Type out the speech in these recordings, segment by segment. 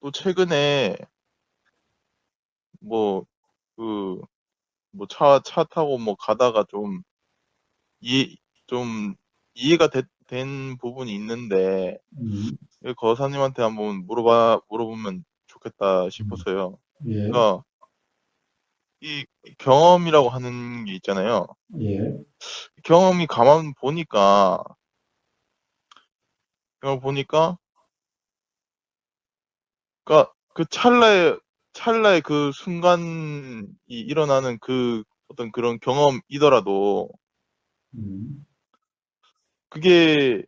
또 최근에 뭐, 그, 뭐 차 타고 뭐 가다가 이해, 좀 이해가 된 부분이 있는데, 음, 이 거사님한테 한번 물어보면 좋겠다 음, 싶어서요. 예, 그러니까, 이 경험이라고 하는 게 있잖아요. 예, 경험이 경험 보니까, 그러니까 그 찰나의 그 순간이 일어나는 그 어떤 그런 경험이더라도, 음, 그게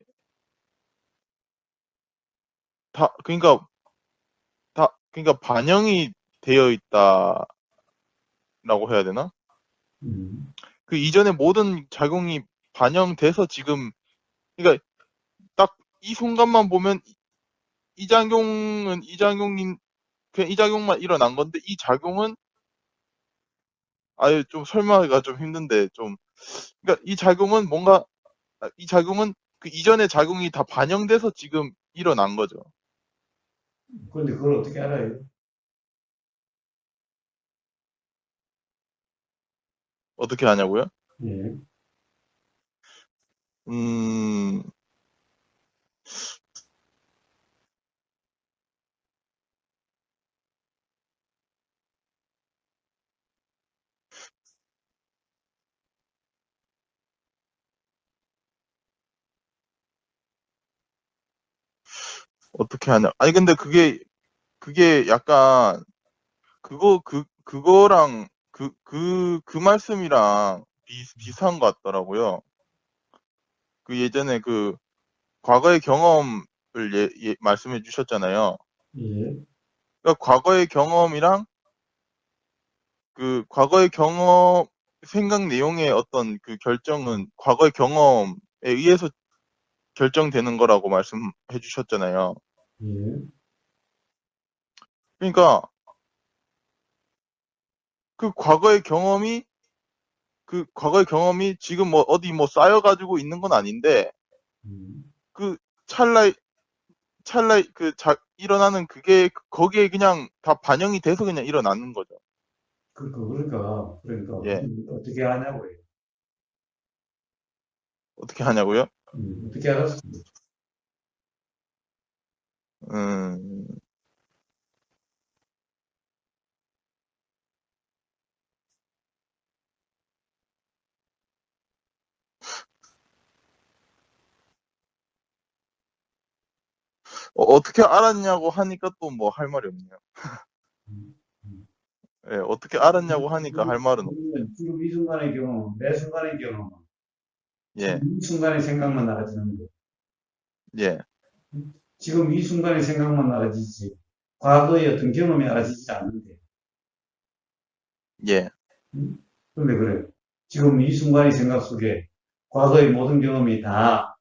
그러니까 반영이 되어 있다라고 해야 되나? 음. 그 이전에 모든 작용이 반영돼서 지금, 그러니까 딱 이 순간만 보면 이 작용은 이 작용인, 그냥 이 작용만 일어난 건데, 이 작용은 아예 좀 설명하기가 좀 힘든데, 그러니까 이 작용은 그 이전의 작용이 다 반영돼서 지금 일어난 거죠. 그런데 그걸 어떻게 알아요? 어떻게 하냐고요? 예, 음, 어떻게 하냐. 아니, 근데 그게 약간, 그거랑, 그 말씀이랑 비슷한 것 같더라고요. 그 예전에 그, 과거의 경험을 말씀해 주셨잖아요. 예. 그러니까 과거의 경험, 생각 내용의 어떤 그 결정은 과거의 경험에 의해서 결정되는 거라고 말씀해 주셨잖아요. 예. 그러니까 그 과거의 경험이 지금 뭐 어디 뭐 쌓여가지고 있는 건 아닌데, 음. 그 찰나에, 일어나는 그게 거기에 그냥 다 반영이 돼서 그냥 일어나는 거죠. 그러니까, 예. 어떻게 하냐고요. 어떻게 하냐고요? 어떻게 알았습니까? 음, 어떻게 알았냐고 하니까 또 뭐 할 말이 없네요. 음, 음. 예, 어떻게 알았냐고 하니까 할 말은 없. 지금 이 순간의 경험, 매 순간의 경험, 지금 예, 이 순간의 생각만 알아지는 거. 예, 지금 이 순간의 생각만 알아지지. 과거의 어떤 경험이 알아지지 않는데. 예, 음? 그런데 그래. 지금 이 순간의 생각 속에 과거의 모든 경험이 다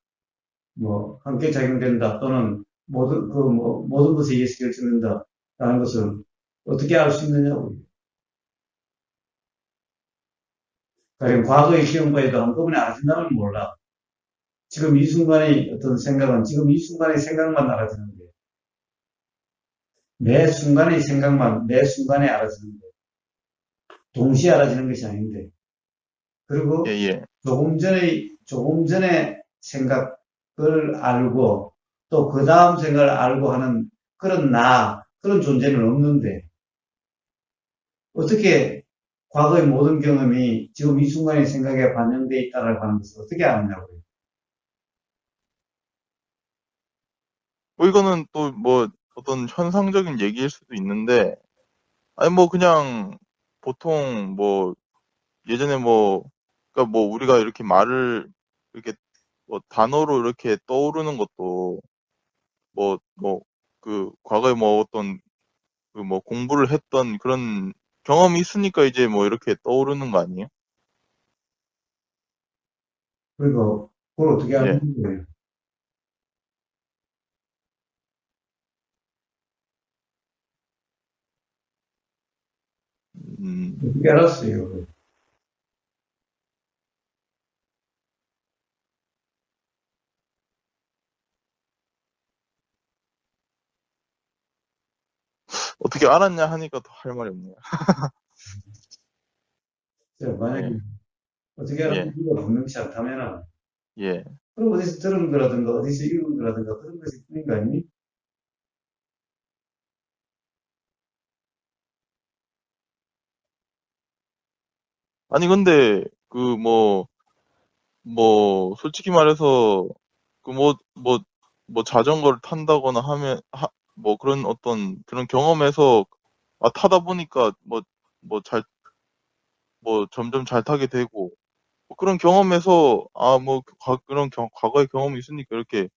뭐 함께 작용된다 또는 모든 것에 의해서 결정된다라는 것을 어떻게 알 수 있느냐고. 가령 과거의 시험과에도 한꺼번에 알아진다면 몰라. 지금 이 순간의 어떤 생각은 지금 이 순간의 생각만 알아지는데 매 순간에 알아지는데 동시에 알아지는 것이 아닌데 예, 그리고 예. 조금 전에 생각을 알고 또 그 다음 생각을 알고 하는 그런 존재는 없는데 어떻게 과거의 모든 경험이 지금 이 순간의 생각에 반영되어 있다라고 하는 것을 어떻게 아느냐고요. 뭐 이거는 또 뭐 어떤 현상적인 얘기일 수도 있는데, 아니 뭐 그냥 보통 뭐 예전에 뭐, 그러니까 뭐 우리가 이렇게 말을 이렇게 뭐 단어로 이렇게 떠오르는 것도 뭐 그 과거에 뭐 어떤 그 뭐 공부를 했던 그런 경험이 있으니까 이제 뭐 이렇게 떠오르는 거 아니에요? 그리고 그걸 어떻게 하는 예. 거예요. 음, 어떻게 알았어요. 어떻게 알았냐 하니까 더 할 말이 없네요. 만약에 예, 어떻게 알아도 예, 이유가 분명치 않다면은, 예. 그럼 어디서 들은 거라든가, 어디서 읽은 거라든가, 그런 것이 뿐인 거 아니니? 아니, 근데, 솔직히 말해서, 자전거를 탄다거나 뭐 그런 어떤 그런 경험에서, 타다 보니까, 점점 잘 타게 되고, 뭐 그런 경험에서, 과거의 경험이 있으니까 이렇게,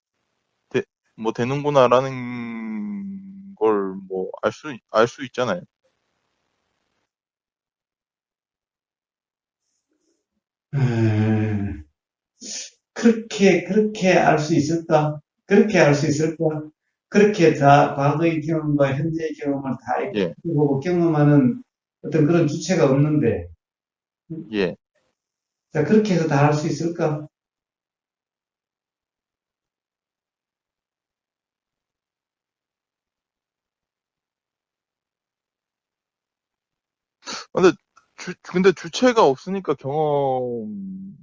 되, 되는구나라는 걸, 알 수 있잖아요. 음, 그렇게 알 수 있을까? 그렇게 알 수 있을까? 그렇게 다 과거의 경험과 현재의 경험을 다 예, 보고 경험하는 어떤 그런 주체가 없는데, 예. 자, 그렇게 해서 다 알 수 있을까? 근데 주체가 없으니까 경험,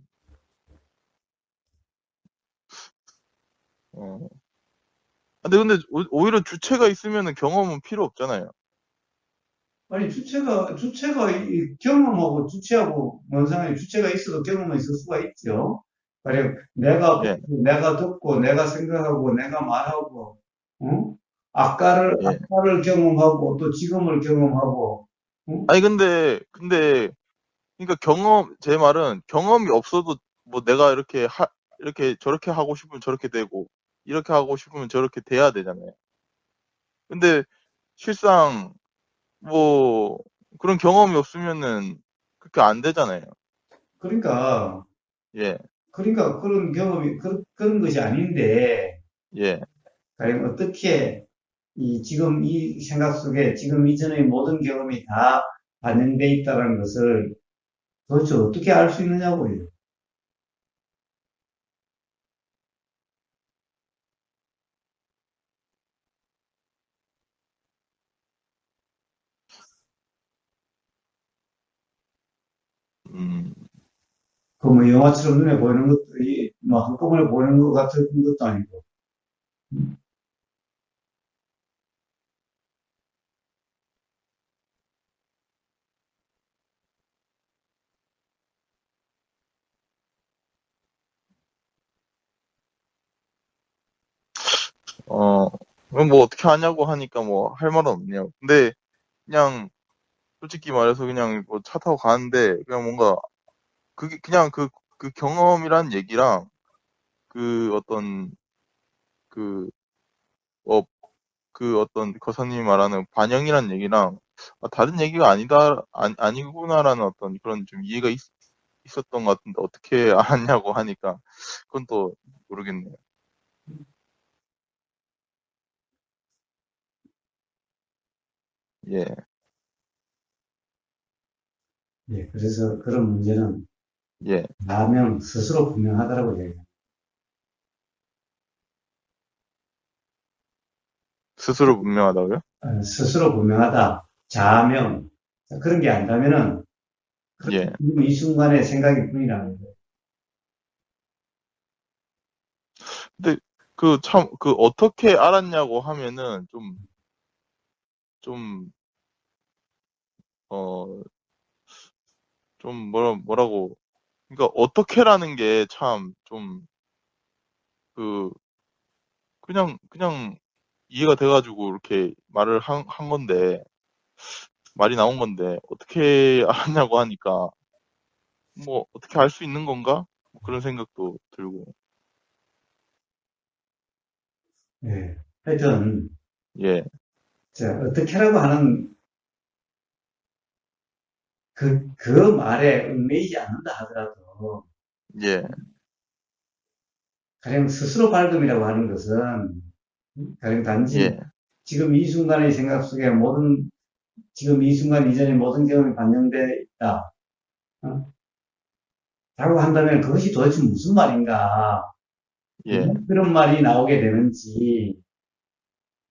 어. 근데 오히려 주체가 있으면은 경험은 필요 없잖아요. 아니, 주체가 경험하고 주체하고 뭔 상관이 주체가 있어도 경험은 있을 수가 있죠. 그래, 예, 내가 듣고, 내가 생각하고, 내가 말하고, 어? 예. 아까를 경험하고, 또 지금을 경험하고, 어? 아니, 그러니까 제 말은 경험이 없어도 내가 이렇게 저렇게 하고 싶으면 저렇게 되고, 이렇게 하고 싶으면 저렇게 돼야 되잖아요. 근데 실상, 뭐, 그런 경험이 없으면은 그렇게 안 되잖아요. 그러니까, 예, 그런 그런 것이 아닌데, 예. 과연 어떻게 지금 이 생각 속에 지금 이전의 모든 경험이 다 반영돼 있다는 것을 도대체 어떻게 알 수 있느냐고요. 음, 그 뭐 영화처럼 눈에 보이는 것도 뭐 한꺼번에 보이는 것 같은 것도 아니고. 어, 그럼 뭐 어떻게 하냐고 하니까 뭐 할 말은 없네요. 근데 그냥 솔직히 말해서 그냥 뭐 차 타고 가는데 그냥 뭔가 그게 그냥 그 경험이란 얘기랑 그 어떤 그, 어, 그 어떤 거사님이 말하는 반영이란 얘기랑 다른 얘기가 아니구나라는 어떤 그런 좀 이해가 있었던 것 같은데 어떻게 알았냐고 하니까 그건 또 모르겠네요. 예, 예, 그래서 그런 문제는 예. 나면 스스로 분명하다라고 얘기해요. 스스로 분명하다고요? 스스로 분명하다. 자명. 그런 게 아니라면은 예. 지금 이 순간의 생각일 뿐이라는 거예요. 근데 어떻게 알았냐고 하면은 좀, 어, 뭐라고. 그러니까 어떻게라는 게 참 그, 그냥 이해가 돼가지고 이렇게 한 건데, 말이 나온 건데, 어떻게 알았냐고 하니까, 뭐, 어떻게 알 수 있는 건가? 뭐 그런 생각도 들고, 예. 하여튼, 예, 자, 어떻게라고 하는 그 말에 얽매이지 않는다 하더라도, 예, 가령 스스로 발견이라고 하는 것은, 가령 단지 예, 지금 이 순간의 생각 속에 지금 이 순간 이전의 모든 경험이 반영되어 있다. 어? 라고 한다면 그것이 도대체 무슨 말인가? 왜 예. 그런 말이 나오게 되는지,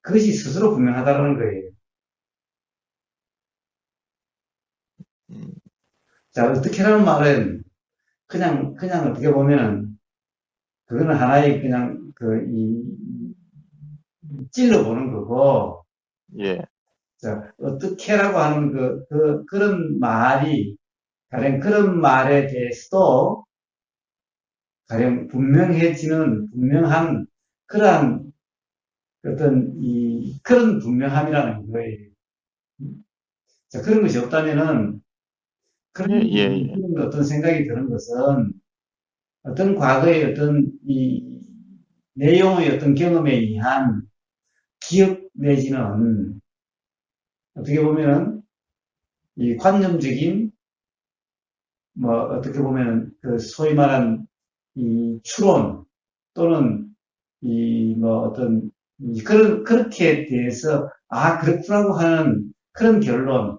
그것이 스스로 분명하다는 거예요. 자, 어떻게라는 말은 그냥 어떻게 보면은 그거는 하나의 그냥 찔러보는 거고, 예, 자, 어떻게라고 하는 그런 말이, 가령 그런 말에 대해서도 가령 분명한 그러한 그런 분명함이라는 거예요. 자, 그런 것이 없다면은, 예, 예, 예, 그런 어떤 생각이 드는 것은 어떤 과거의 어떤 이 내용의 어떤 경험에 의한 기억 내지는 어떻게 보면은 이 관념적인 뭐 어떻게 보면은 그 소위 말한 이 추론 또는 이 뭐 어떤 그렇게 대해서 그렇구나고 하는 그런 결론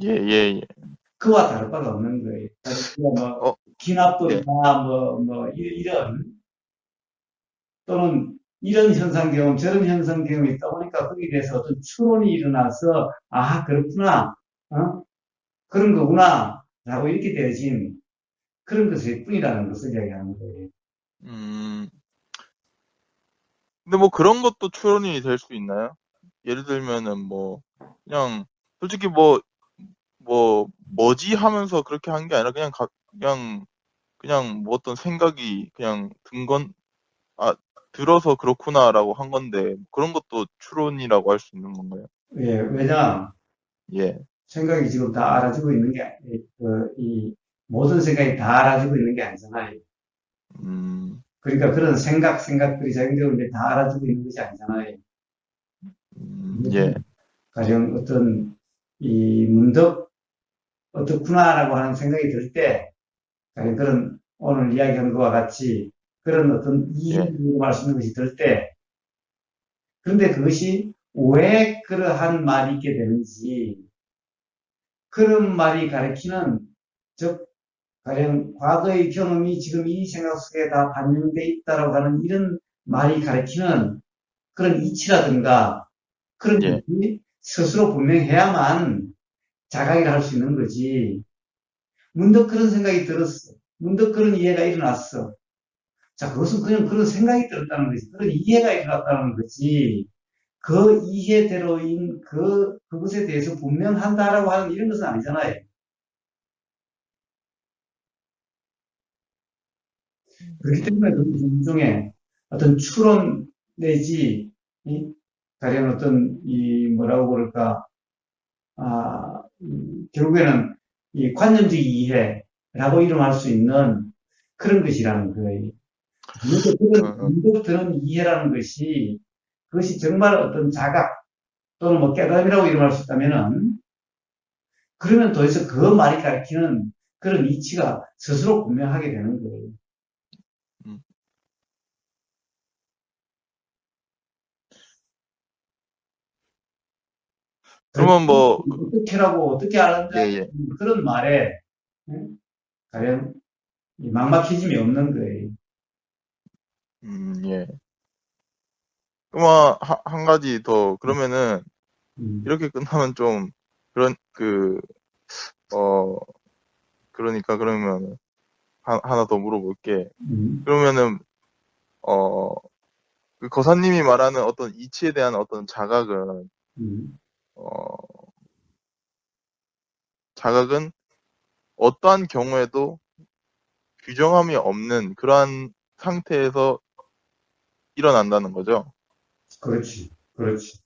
예, 예, 예. 그와 다를 바가 없는 거예요. 뭐 어, 예, 기납도나 뭐 이런 또는 이런 현상 경험 저런 현상 경험이 있다 보니까 거기에 대해서 어떤 추론이 일어나서 그렇구나 그런 거구나 라고 이렇게 되어진 그런 것일 뿐이라는 것을 이야기하는 거예요. 음, 근데 뭐 그런 것도 추론이 될 수 있나요? 예를 들면은 뭐, 그냥, 솔직히 뭐지 하면서 그렇게 한 게 아니라 그냥 뭐 어떤 생각이 그냥 아, 들어서 그렇구나라고 한 건데, 그런 것도 추론이라고 할 수 있는 건가요? 예, 왜냐 예, 생각이 지금 다 알아지고 있는 이 모든 생각이 다 알아지고 있는 게 아니잖아요. 음, 그러니까 그런 생각들이 작용되고 다 알아지고 있는 것이 아니잖아요. 예, 가령 이 문득 어떻구나라고 하는 생각이 들 때, 가령 그런 오늘 이야기한 것과 같이 그런 어떤 예, 이해를 할 수 있는 것이 들 때, 그런데 그것이 왜 그러한 말이 있게 되는지, 그런 말이 가리키는, 즉, 가령 과거의 경험이 지금 이 생각 속에 다 반영돼 있다라고 하는 이런 말이 가리키는 그런 이치라든가 그런 예, 것이 스스로 분명해야만 자각을 할 수 있는 거지. 문득 그런 생각이 들었어. 문득 그런 이해가 일어났어. 자, 그것은 그냥 그런 생각이 들었다는 거지. 그런 이해가 일어났다는 거지. 그 이해대로인 그것에 대해서 분명한다라고 하는 이런 것은 아니잖아요. 그렇기 때문에 그 중에 어떤 추론 내지, 가령 뭐라고 그럴까, 결국에는 이 관념적 이해라고 이름할 수 있는 그런 것이라는 거예요. 어, 문득 드는 이해라는 것이 그것이 정말 어떤 자각 또는 뭐 깨달음이라고 이름할 수 있다면은 그러면 도대체 그 말이 가리키는 그런 이치가 스스로 분명하게 되는 거예요. 음. 그러면 뭐, 어떻게 아는데 예, 예, 그런 말에 가령 막막해짐이 없는 거예요. 예. 그러면 한 가지 더, 그러면은, 음, 이렇게 끝나면 좀, 그런, 어, 그러니까 그러면, 하나 더 물어볼게. 음, 그러면은, 어, 그 거사님이 말하는 어떤 이치에 대한 어떤 음, 어, 자각은 어떠한 경우에도 규정함이 없는 그러한 상태에서 일어난다는 거죠. 그렇지, 그렇지.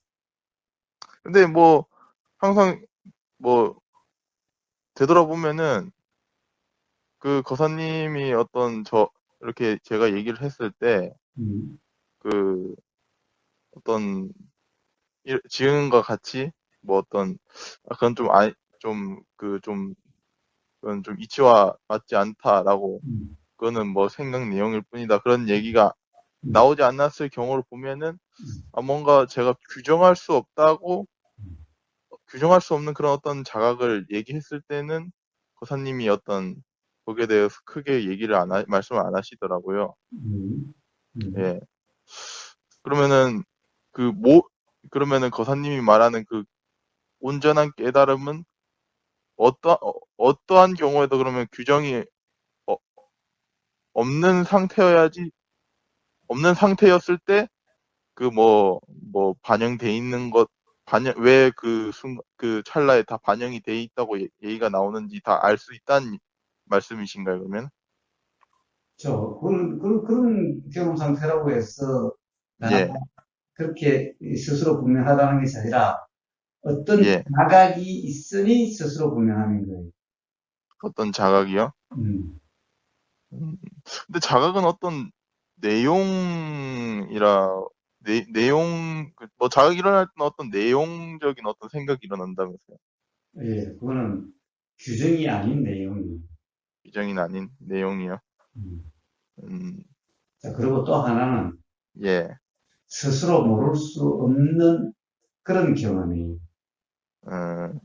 근데 뭐, 항상 뭐, 되돌아보면은, 그 거사님이 이렇게 제가 얘기를 했을 때, 음, 그, 어떤, 지금과 같이, 뭐 그건 그건 좀 이치와 맞지 않다라고, 음, 그거는 뭐 생각 내용일 뿐이다. 그런 얘기가 음, 나오지 않았을 경우를 보면은, 뭔가 제가 규정할 수 없는 그런 어떤 자각을 얘기했을 때는, 거사님이 거기에 대해서 크게 말씀을 안 하시더라고요. 음, 음. 예. 그러면은, 그, 뭐, 그러면은 거사님이 말하는 그 온전한 깨달음은 어떠한 경우에도 그러면 규정이 어- 없는 상태여야지, 없는 상태였을 때, 뭐, 반영돼 있는 왜 그 찰나에 다 반영이 돼 있다고 얘기가 나오는지 다 알 수 있다는 말씀이신가요, 그러면? 그런 경험 상태라고 해서, 다 예, 그렇게 스스로 분명하다는 것이 아니라, 어떤 예. 자각이 있으니 스스로 분명하는 거예요. 어떤 자각이요? 음. 음, 근데 자각은 어떤 내용이라, 뭐 자각이 일어날 때는 어떤 내용적인 어떤 생각이 일어난다면서요. 예, 그거는 규정이 아닌 내용이에요. 규정이 아닌 내용이요. 음. 음, 자, 그리고 또 하나는 예. 스스로 모를 수 없는 그런 경험이에요. 음,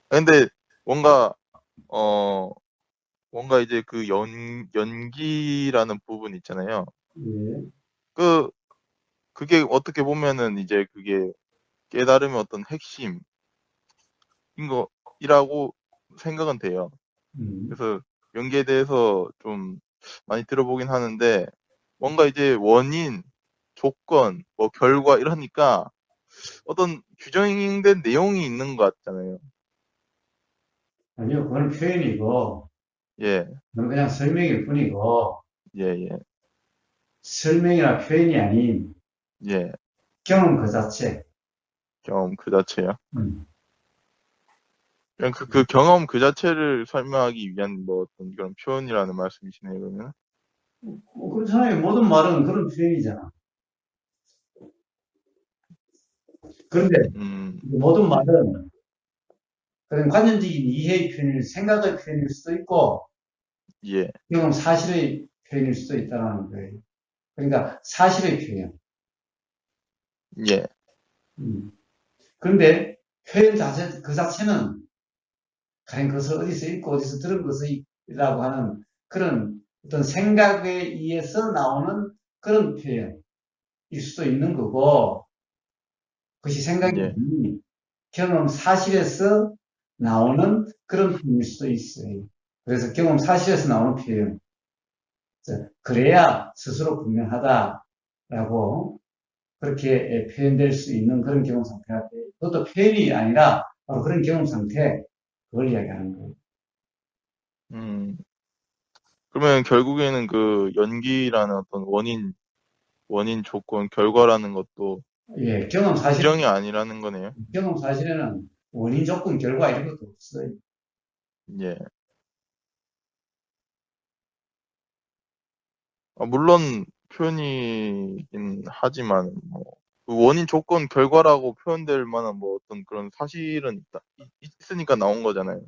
근데 뭔가, 어, 뭔가 이제 그 연기라는 부분 있잖아요. 예, 그, 그게 어떻게 보면은 이제 그게 깨달음의 어떤 핵심인 거이라고 생각은 돼요. 음, 그래서 연기에 대해서 좀 많이 들어보긴 하는데, 뭔가 이제 원인, 조건, 뭐 결과 이러니까 어떤 규정된 내용이 있는 것 같잖아요. 아니요, 그건 표현이고, 예, 그건 그냥 설명일 뿐이고, 예, 예, 설명이나 표현이 아닌 예. 경험 그 자체. 경험 그 자체요. 음. 그냥 그 경험 그 자체를 설명하기 위한 뭐 어떤 그런 표현이라는 말씀이시네요, 그러면. 그렇잖아요. 모든 말은 그런 표현이잖아. 그런데 모든 예, 말은 그런 관념적인 이해의 표현일, 생각의 표현일 수도 있고, 예, 경험 사실의 표현일 수도 있다는 거예요. 그러니까 사실의 표현. 예, 음. 그런데 표현 자체, 그 자체는 가령 그것을 어디서 읽고 어디서 들은 것이라고 하는 그런 어떤 생각에 의해서 나오는 그런 표현일 수도 있는 거고, 그것이 생각이 예, 아닌 경험 사실에서 나오는 그런 표현일 수도 있어요. 그래서 경험 사실에서 나오는 표현. 그래야 스스로 분명하다라고 그렇게 표현될 수 있는 그런 경험 상태가 돼요. 그것도 표현이 아니라 바로 그런 경험 상태, 그걸 이야기하는 거예요. 음. 그러면 결국에는 그 연기라는 어떤 원인 조건, 결과라는 것도 예, 경험 사실, 규정이 아니라는 거네요. 경험 사실에는 원인, 조건, 결과 이런 것도 없어요. 예. 물론 표현이긴 하지만, 그 원인 조건 결과라고 표현될 만한 뭐 어떤 그런 사실은 있으니까 나온 거잖아요.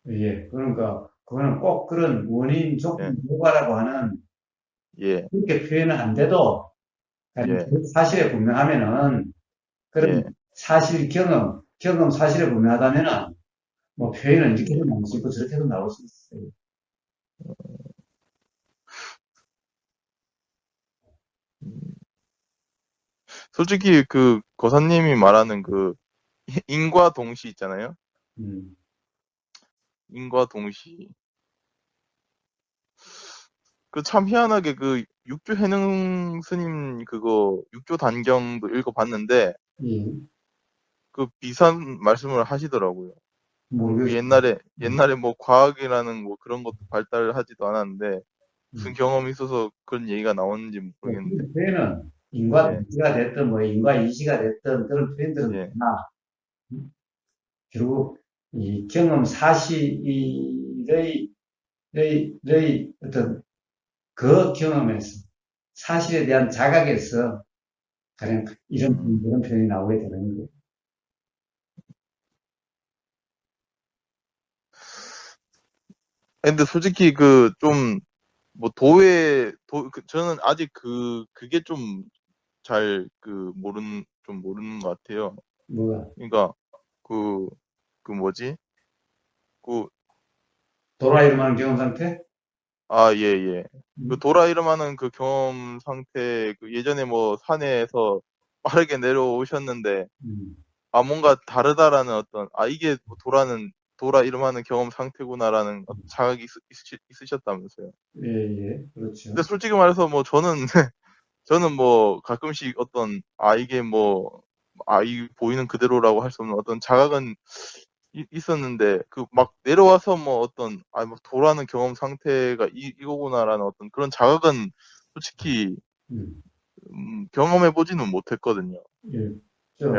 예, 그러니까 그거는 꼭 그런 원인, 예, 조건, 결과라고 하는 예, 그렇게 표현은 안 돼도 예, 사실에 분명하면은 그런 예, 사실 경험 사실에 분명하다면은 뭐 표현은 이렇게도 예. 나올 수 있고 저렇게도 나올 수 있어요. 음. 솔직히 그 거사님이 말하는 그 인과 동시 있잖아요. 음, 인과 동시. 그 참 희한하게 그 육조 해능 스님 그거 육조 단경도 읽어봤는데 예, 그 비슷한 말씀을 하시더라고요. 그 모르겠어요. 옛날에 뭐 과학이라는 뭐 그런 것도 발달하지도 않았는데 무슨 음. 경험이 있어서 그런 얘기가 나오는지 뭐 모르겠는데. 그런 표현은 인과 예, 동지가 됐든 뭐 인과 이시가 됐든 그런 표현들은 예, 다 결국 이 경험 사실의 어떤 그 경험에서 사실에 대한 자각에서 가령 음. 이런 표현이 나오게 되는 거예요. 근데 솔직히 그 좀 뭐 저는 아직 그게 좀 잘 모르는 것 같아요. 뭐가 그러니까 그 뭐지? 그 도라에몽 경험 상태? 예, 예. 그 음, 도라이름하는 그 경험 상태, 그 예전에 뭐 산에서 빠르게 내려오셨는데, 음, 뭔가 다르다라는 이게 뭐 도라 이름하는 경험 상태구나라는 자각이 있으셨다면서요. 예, 예, 근데 그렇죠. 솔직히 말해서 뭐 저는 뭐 가끔씩 이게 뭐, 이 보이는 그대로라고 할 수 없는 어떤 자각은 있었는데, 그 막 내려와서 뭐 막 도라는 경험 상태가 이거구나라는 그런 자각은 솔직히, 음, 경험해보지는 못했거든요. 예. 예, 저,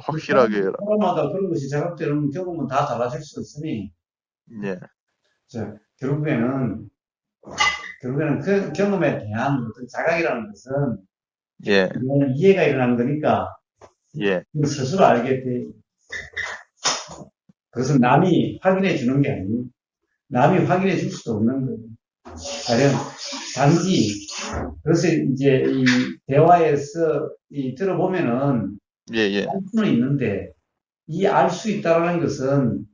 확실하게. 사람마다 그런 것이 자각되는 경험은 다 달라질 수 있으니, 예, 자, 결국에는 그 경험에 대한 어떤 자각이라는 것은 예, 이거는 이해가 일어나는 거니까 예, 스스로 알게 돼. 그것은 남이 확인해 주는 게 아니고 남이 확인해 줄 수도 없는 거예요. 가령 단지 그래서 이제 이 대화에서 들어보면은 예, 예, 알 수는 있는데 이 알 수 있다라는 것은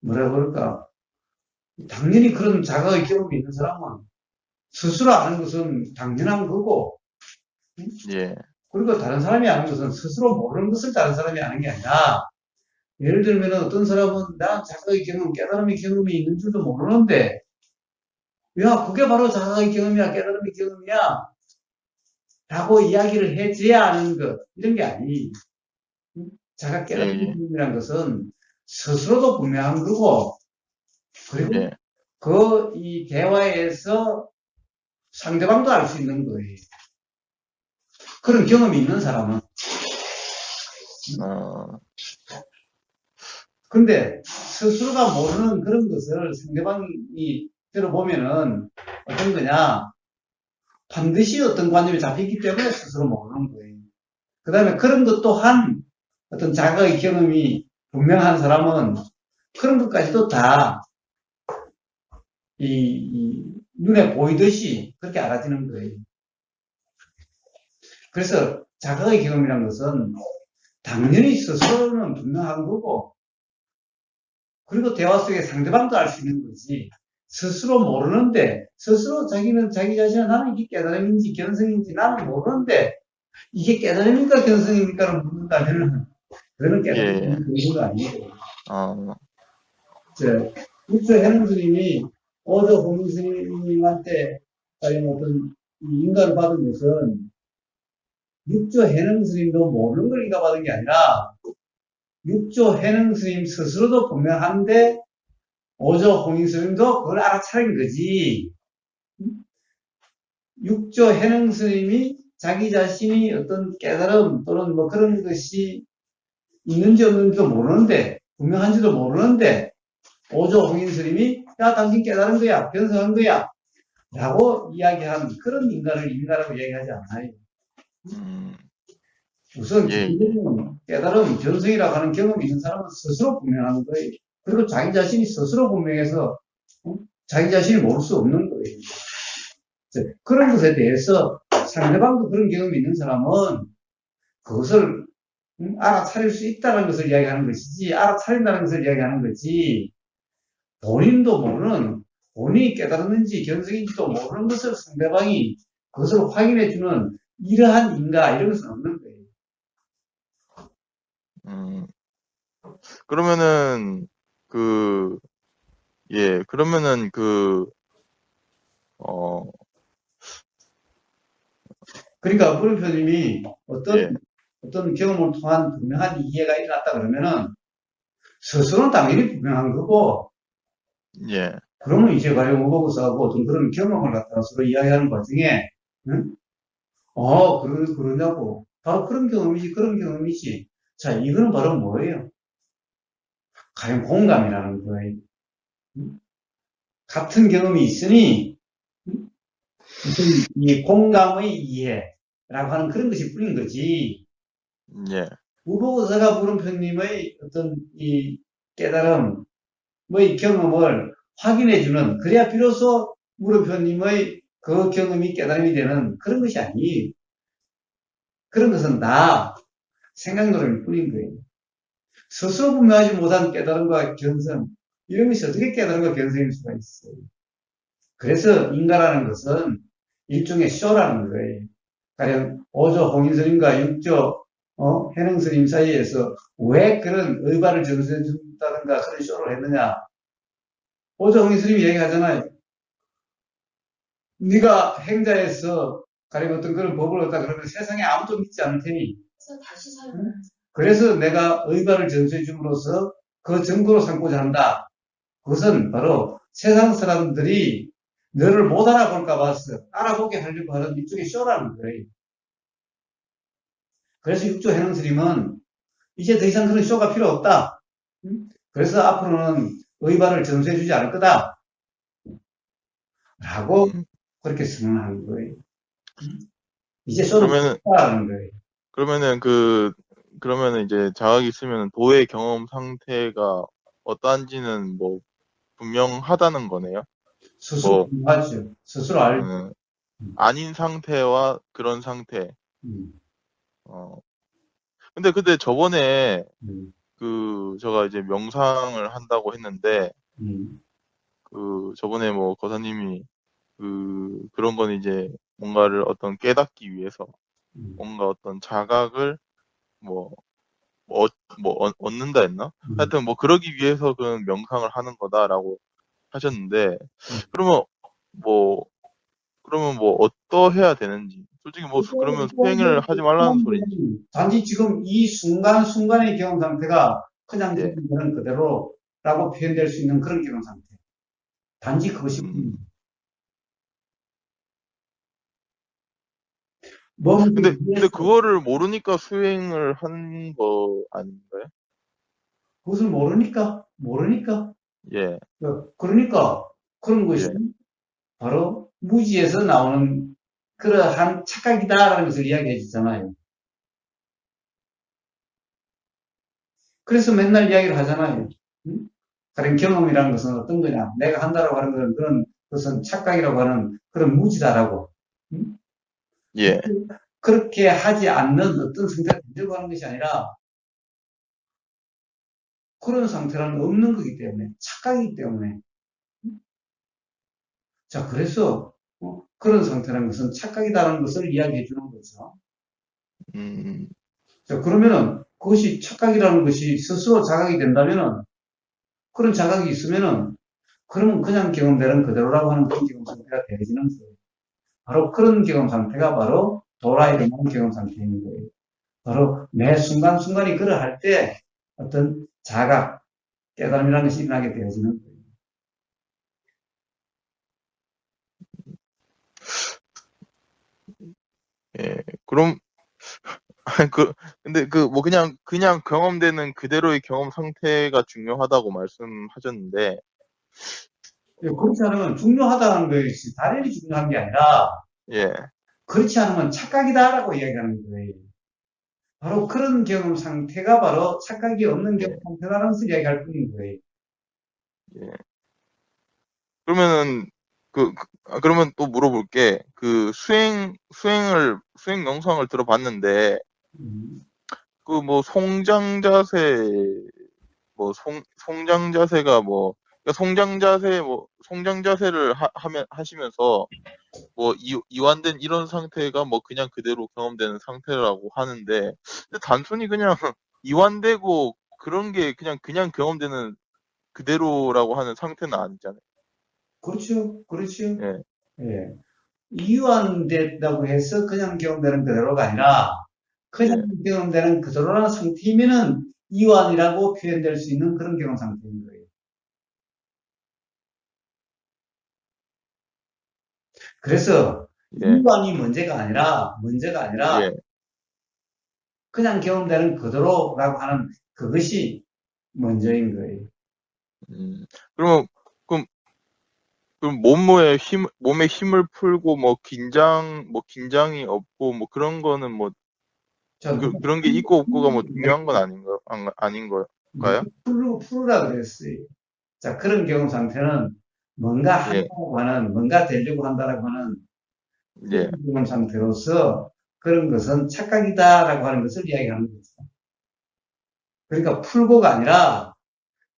뭐라 그럴까? 당연히 그런 자각의 경험이 있는 사람은 스스로 아는 것은 당연한 거고 예, 그리고 다른 사람이 아는 것은 스스로 모르는 것을 다른 사람이 아는 게 아니라 예를 들면 어떤 사람은 나 자각의 경험, 깨달음의 경험이 있는 줄도 모르는데 야 그게 바로 자각의 경험이야 깨달음의 경험이야 라고 이야기를 해줘야 하는 것 이런 게 아니 자각 예, 깨달음의 예, 경험이라는 것은 스스로도 분명한 거고 그리고 예, 그 이 대화에서 상대방도 알 수 있는 거예요. 그런 경험이 있는 사람은 어, 근데 스스로가 모르는 그런 것을 상대방이 들어보면은 어떤 거냐 반드시 어떤 관념이 잡히기 때문에 스스로 모르는 거예요. 그 다음에 그런 것 또한 어떤 자각의 경험이 분명한 사람은 그런 것까지도 다 눈에 보이듯이 그렇게 알아지는 거예요. 그래서 자각의 경험이라는 것은 당연히 스스로는 분명한 거고 그리고 대화 속에 상대방도 알 수 있는 거지. 스스로 모르는데 스스로 자기는 자기 자신은 나는 이게 깨달음인지 견성인지 나는 모르는데 이게 깨달음입니까 견성입니까를 묻는다면 그거는 예, 예, 깨달음이 거 아니에요. 어, 육조 해능 스님이 어저 공인 스님한테 어떤 인가를 받은 것은 육조 해능 스님도 모르는 걸 인가 받은 게 아니라 육조 해능 스님 스스로도 분명한데 오조 공인 스님도 그걸 알아차린 거지. 육조 해능 스님이 자기 자신이 어떤 깨달음 또는 뭐 그런 것이 있는지 없는지도 모르는데 분명한지도 모르는데 오조 공인 스님이 야 당신 깨달은 거야 변성한 거야 라고 이야기하는 그런 인간이라고 이야기하지 않아요. 음, 우선 예, 예, 기본적으로 깨달음 변성이라고 하는 경험이 있는 사람은 스스로 분명한 거예요. 그리고 자기 자신이 스스로 분명해서 자기 자신이 모를 수 없는 거예요. 그런 것에 대해서 상대방도 그런 경험이 있는 사람은 그것을 알아차릴 수 있다는 것을 이야기하는 것이지 알아차린다는 것을 이야기하는 거지 본인도 모르는 본인이 깨달았는지 견성인지도 모르는 것을 상대방이 그것을 확인해주는 이러한 인가 이런 것은 없는 거예요. 음, 그러면은 그 예, 그러면은 어, 그러니까 물음표님이 예, 어떤 경험을 통한 분명한 이해가 일어났다 그러면은 스스로는 당연히 분명한 거고 예, 그러면 이제 가령 오버고사하고 어떤 그런 경험을 갖다가 서로 이야기하는 과정에 응? 그러냐고 바로 그런 경험이지 그런 경험이지 자 이거는 바로 뭐예요? 가령 공감이라는 거예요. 응? 같은 경험이 있으니 응? 이 공감의 이해라고 하는 그런 것이 뿐인 거지 예, 우보고사가 물음표님의 어떤 이 깨달음 뭐의 경험을 확인해주는 그래야 비로소 물음표님의 그 경험이 깨달음이 되는 그런 것이 아니에요. 그런 것은 다 생각노름일 뿐인 거예요. 스스로 분명하지 못한 깨달음과 견성 이런 것이 어떻게 깨달음과 견성일 수가 있어요. 그래서 인가라는 것은 일종의 쇼라는 거예요. 가령 5조 홍인스님과 6조 해능스님 사이에서 왜 그런 의발을 전수해 준다든가 그런 쇼를 했느냐. 5조 홍인스님이 얘기하잖아요. 네가 행자에서 가령 어떤 그런 법을 얻다 그러면 세상에 아무도 믿지 않을 테니. 그래서 다시 사용을. 그래서 내가 의발을 전수해 줌으로써 그 증거로 삼고자 한다. 그것은 바로 세상 사람들이 너를 못 알아볼까 봐서 알아보게 하려고 하는 일종의 쇼라는 거예요. 그래서 육조 해능스님은 이제 더 이상 그런 쇼가 필요 없다. 그래서 앞으로는 의발을 전수해주지 않을 거다. 라고 그렇게 선언하는 거예요. 이제 쇼는 그러면은 없다라는 거예요. 그러면은 이제 자각이 있으면 도의 경험 상태가 어떠한지는 뭐 분명하다는 거네요. 스스로 뭐 하죠. 스스로 알. 음, 아닌 상태와 그런 상태. 음, 어. 근데 저번에 음, 제가 이제 명상을 한다고 했는데 음, 저번에 뭐 거사님이 그런 건 이제 뭔가를 어떤 깨닫기 위해서 음, 뭔가 어떤 자각을 뭐 얻는다 했나? 음. 하여튼 뭐 그러기 위해서 그 명상을 하는 거다라고 하셨는데 그러면 뭐 그러면 뭐 어떠해야 되는지 솔직히 뭐 그러면 수행을 하지 말라는 소린지. 단지 지금 이 순간순간의 경험 상태가 그냥 예. 그런 그대로라고 표현될 수 있는 그런 경험 상태. 단지 그것이 몸을 근데 위해서 그거를 모르니까 수행을 하는 거 아닌가요? 그것을 모르니까 예. 그러니까 그런 것이 예. 바로 무지에서 나오는 그러한 착각이다라는 것을 이야기해 주잖아요. 그래서 맨날 이야기를 하잖아요. 응? 다른 경험이라는 것은 어떤 거냐? 내가 한다라고 하는 것은 그런 것은 착각이라고 하는 그런 무지다라고. 응? 예. 그렇게 하지 않는 어떤 상태를 가지고 하는 것이 아니라 그런 상태는 없는 거기 때문에 착각이기 때문에 자 그래서 그런 상태라는 것은 착각이다라는 것을 이야기해 주는 거죠. 음. 자 그러면은 그것이 착각이라는 것이 스스로 자각이 된다면은 그런 자각이 있으면은 그러면 그냥 경험되는 그대로라고 하는 그런 경험 상태가 되어지는 거예요. 바로 그런 경험 상태가 바로 도라이를 하는 경험 상태인 거예요. 바로 매 순간순간이 그러할 때 어떤 자각, 깨달음이라는 것이 일어나게 되어지는 거예요. 예. 그럼 근데 뭐 그냥 경험되는 그대로의 경험 상태가 중요하다고 말씀하셨는데 그렇지 않으면 중요하다는 것이 당연히 중요한 게 아니라 예. 그렇지 않으면 착각이다라고 이야기하는 거예요. 바로 그런 경험 상태가 바로 착각이 없는 경험 예. 상태라는 것을 이야기할 뿐인 거예요. 예. 그러면은 그러면 또 물어볼게. 수행 영상을 들어봤는데 음, 뭐 송장 자세 뭐 송장 자세가 뭐 그러니까 송장 자세를 하시면서 뭐 이완된 이런 상태가 뭐 그냥 그대로 경험되는 상태라고 하는데 근데 단순히 그냥 이완되고 그런 게 그냥 경험되는 그대로라고 하는 상태는 아니잖아요. 그렇죠. 그렇죠. 예. 예. 이완됐다고 해서 그냥 경험되는 그대로가 아니라 그냥 예. 경험되는 그대로라는 상태이면은 이완이라고 표현될 수 있는 그런 경험 상태인 거예요. 그래서 예. 이완이 문제가 아니라 예. 그냥 경험되는 그대로라고 하는 그것이 먼저인 거예요. 음. 그러면 그럼 몸에 힘을 풀고 뭐 긴장이 없고 뭐 그런 거는 뭐 자, 누가 그런 게 있고 없고가 뭐 중요한 건 아닌 걸까요? 풀으라 그랬어요. 자, 그런 경험 상태는 뭔가 예. 한다고 하는, 뭔가 되려고 한다라고 하는 그런 예. 경험 상태로서 그런 것은 착각이다라고 하는 것을 이야기하는 거죠. 그러니까 풀고가 아니라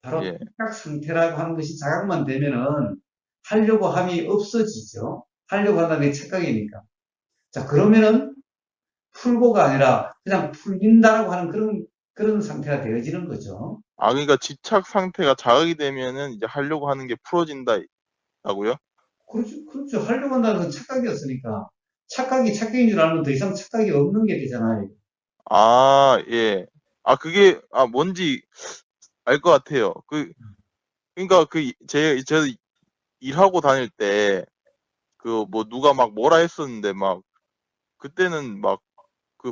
바로 예. 착각 상태라고 하는 것이 자각만 되면은 하려고 함이 없어지죠. 하려고 한다는 게 착각이니까. 자, 그러면은 풀고가 아니라 그냥 풀린다라고 하는 그런 상태가 되어지는 거죠. 아, 그러니까 집착 상태가 자극이 되면은 이제 하려고 하는 게 풀어진다고요? 그렇죠. 그렇죠. 하려고 한다는 건 착각이었으니까. 착각이 착각인 줄 알면 더 이상 착각이 없는 게 되잖아요. 아, 예. 아, 그게, 아, 뭔지 알 것 같아요. 그러니까 제 일하고 다닐 때, 뭐, 누가 막 뭐라 했었는데, 막, 그때는 막,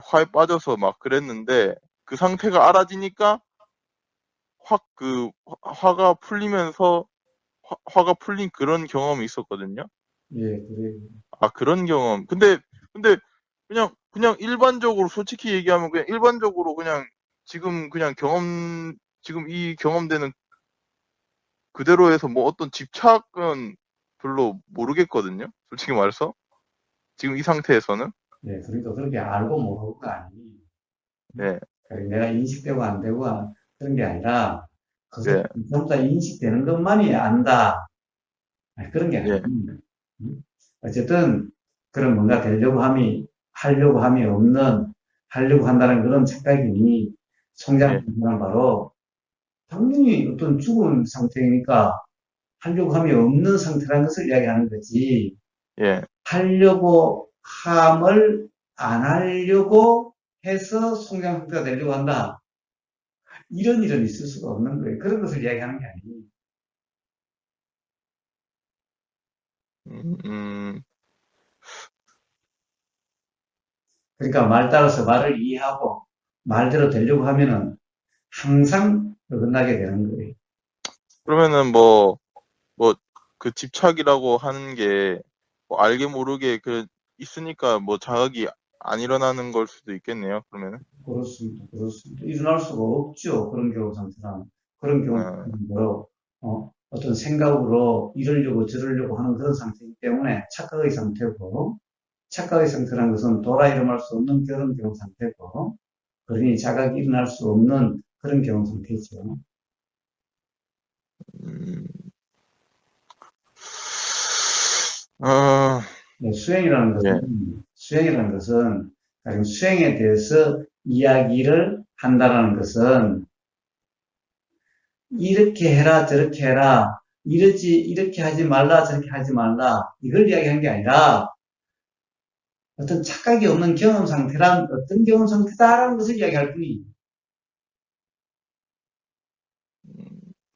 화에 빠져서 막 그랬는데, 그 상태가 알아지니까, 확 화가 풀리면서, 화가 풀린 그런 경험이 있었거든요. 예, 그래요. 아, 그런 경험. 근데, 그냥 일반적으로, 솔직히 얘기하면 그냥 일반적으로 그냥, 지금 그냥 지금 이 경험되는 그대로 해서 뭐 어떤 집착은 별로 모르겠거든요. 솔직히 말해서. 지금 이 상태에서는. 예, 그러니까 그렇게 알고 모르고가 아니. 네, 그러니까 내가 인식되고 안 되고 그런 게 아니라, 예, 그것 전부 다 인식되는 것만이 안다. 아니, 그런 게 예, 아닙니다. 어쨌든, 그런 뭔가 하려고 함이 없는, 하려고 한다는 그런 착각이 예, 성장하는 바로, 당연히 어떤 죽은 상태이니까 하려고 함이 없는 상태라는 것을 이야기하는 거지. 예. 하려고 함을 안 하려고 해서 성장 상태가 되려고 한다. 이런 일은 있을 수가 없는 거예요. 그런 것을 이야기하는 게 아니에요. 음, 음, 그러니까 말 따라서 말을 이해하고 말대로 되려고 하면은 항상 어긋나게 되는 거예요. 그러면은 뭐, 집착이라고 하는 게, 뭐 알게 모르게 있으니까 뭐 자각이 안 일어나는 걸 수도 있겠네요, 그러면은. 그렇습니다. 그렇습니다. 일어날 수가 없죠. 그런 경우 상태는. 그런 경우 아, 상태로, 어떤 생각으로 이러려고 저러려고 하는 그런 상태이기 때문에 착각의 상태고, 착각의 상태라는 것은 돌아 일어날 수 없는 그런 경우 상태고, 그러니 자각이 일어날 수 없는 그런 경우 상태죠. 음, 아, 네, 예, 수행이라는 것은, 가령 수행에 대해서 이야기를 한다라는 것은, 이렇게 해라, 저렇게 해라, 이렇게 하지 말라, 저렇게 하지 말라, 이걸 이야기한 게 아니라, 어떤 착각이 없는 경험 상태란 어떤 경험 상태다라는 것을 이야기할 뿐이에요.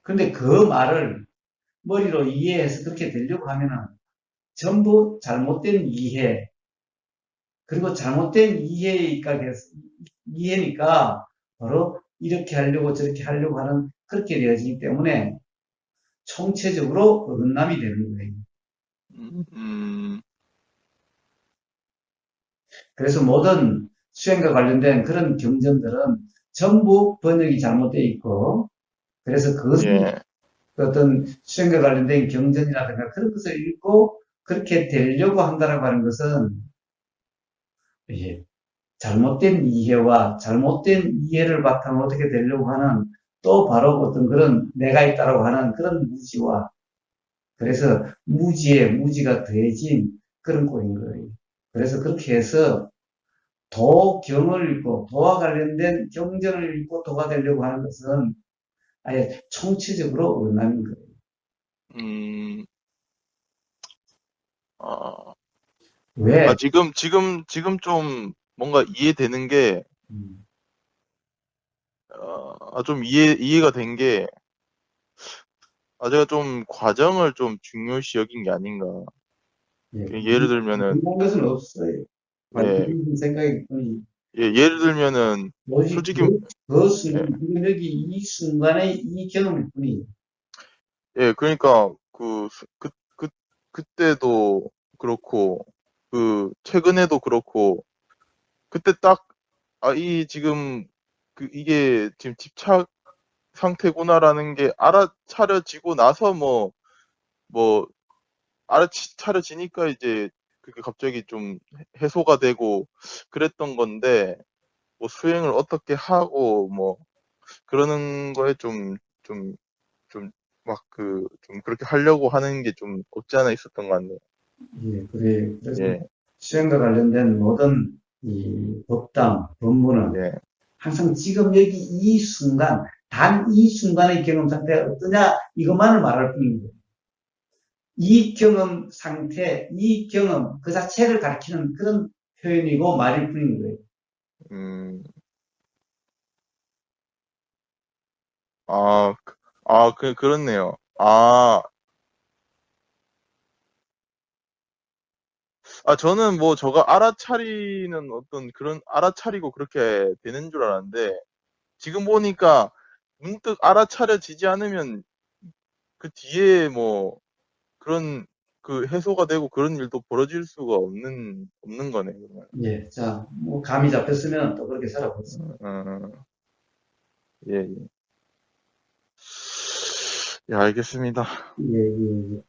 근데 그 말을 머리로 이해해서 그렇게 되려고 하면은 전부 잘못된 이해, 그리고 잘못된 이해니까 바로 이렇게 하려고 저렇게 하려고 하는 그렇게 되어지기 때문에 총체적으로 어긋남이 되는 거예요. 음, 음, 그래서 모든 수행과 관련된 그런 경전들은 전부 번역이 잘못되어 있고, 그래서 그것은 예, 어떤 수행과 관련된 경전이라든가 그런 것을 읽고 그렇게 되려고 한다라고 하는 것은 예, 잘못된 이해와 잘못된 이해를 바탕으로 어떻게 되려고 하는 또 바로 어떤 그런 내가 있다라고 하는 그런 무지와 그래서 무지에 무지가 더해진 그런 꼴인 거예요. 그래서 그렇게 해서 도경을 읽고 도와 관련된 경전을 읽고 도가 되려고 하는 것은 아예 총체적으로 원하는 거예요. 음, 아, 왜? 지금 좀 뭔가 이해되는 게, 음, 좀 이해가 된 게, 제가 좀 과정을 좀 중요시 여긴 게 아닌가. 예, 예를 들면은, 그런 것은 없어요. 예, 관심 생각이 뿐이 예를 들면은, 오직 솔직히, 예, 지금 여기 이 순간의 이 경험일 뿐이에요. 예, 그러니까, 그때도 그렇고, 최근에도 그렇고, 그때 딱, 지금, 이게 지금 집착 상태구나라는 게 알아차려지고 나서 뭐, 알아차려지니까 이제 그게 갑자기 좀 해소가 되고 그랬던 건데, 뭐 수행을 어떻게 하고, 뭐, 그러는 거에 좀, 좀 그렇게 하려고 하는 게 좀 없지 않아 있었던 것 같네요. 예, 그래. 그래서 예, 수행과 관련된 모든 이 법당, 법무는 예, 항상 지금 여기 이 순간, 단 이 순간의 경험 상태가 어떠냐, 이것만을 말할 뿐인 거예요. 이 경험 상태, 이 경험 그 자체를 가리키는 그런 표현이고 말일 뿐인 거예요. 음, 아, 그렇네요. 저는 뭐 저가 알아차리는 어떤 그런, 알아차리고 그렇게 되는 줄 알았는데, 지금 보니까 문득 알아차려지지 않으면 그 뒤에 뭐 그런 그 해소가 되고 그런 일도 벌어질 수가 없는 거네요, 그러면. 예, 자, 뭐 감이 잡혔으면 또 그렇게 살아보세요. 어, 예, 예. 예, 알겠습니다. 예, 예, 예.